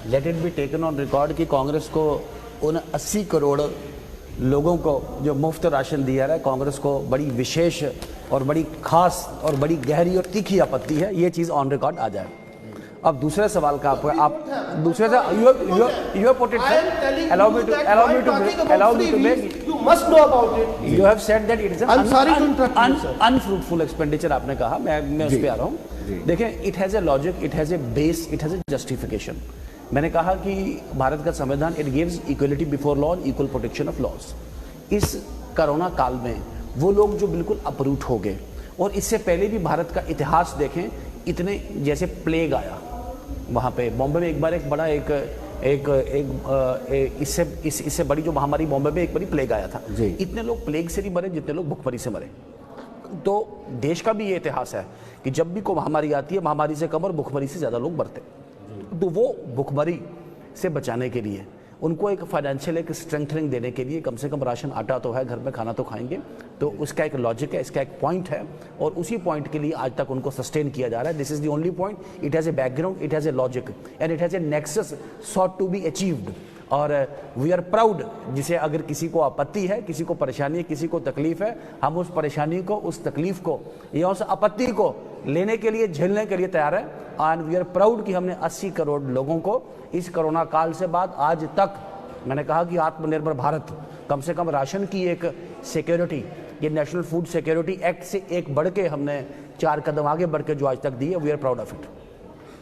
Let it be taken on record कि कांग्रेस को उन 80 करोड़ लोगों को जो मुफ्त राशन दिया है, कांग्रेस को बड़ी विशेष और बड़ी खास और बड़ी गहरी और तीखी आपत्ति है। ये चीज़ ऑन रिकॉर्ड आ जाए। अब दूसरे सवाल का आप दूसरे से you have put it, allow me to make, you must know about it. You have said that it is I'm sorry to interrupt you, sir. unfruitful expenditure आपने कहा, मैं उस पे आ रहा हूँ। देखें, it has a logic, it has a base, it has a justification। मैंने कहा कि भारत का संविधान it gives equality before law and equal protection of laws। इस कोरोना काल में वो लोग जो बिल्कुल अपरूट हो गए, और इससे पहले भी भारत का इतिहास देखें, इतने जैसे प्लेग आया वहाँ पे बॉम्बे में एक बार, एक बड़ा इससे बड़ी जो महामारी बॉम्बे में एक बड़ी प्लेग आया था। इतने लोग प्लेग से नहीं मरे जितने लोग भुखमरी से मरे। तो देश का भी ये इतिहास है कि जब भी कोई महामारी आती है, महामारी से कम और भुखमरी से ज़्यादा लोग मरते। तो वो भुखमरी से बचाने के लिए उनको एक फाइनेंशियल एक स्ट्रेंथनिंग देने के लिए कम से कम राशन, आटा तो है घर में, खाना तो खाएंगे। तो उसका एक लॉजिक है, इसका एक पॉइंट है, और उसी पॉइंट के लिए आज तक उनको सस्टेन किया जा रहा है। This is the only point. It has a background, it has a logic and it has a nexus sought to be achieved. और वी आर प्राउड, जिसे अगर किसी को आपत्ति है, किसी को परेशानी है, किसी को तकलीफ है, हम उस परेशानी को, उस तकलीफ को या उस आपत्ति को लेने के लिए, झेलने के लिए तैयार है। एंड वी आर प्राउड कि हमने 80 करोड़ लोगों को इस कोरोना काल से बाद आज तक, मैंने कहा कि आत्मनिर्भर भारत, कम से कम राशन की एक सिक्योरिटी, ये नेशनल फूड सिक्योरिटी एक्ट से एक बढ़ के हमने 4 कदम आगे बढ़ के जो आज तक दी है, we are proud of it.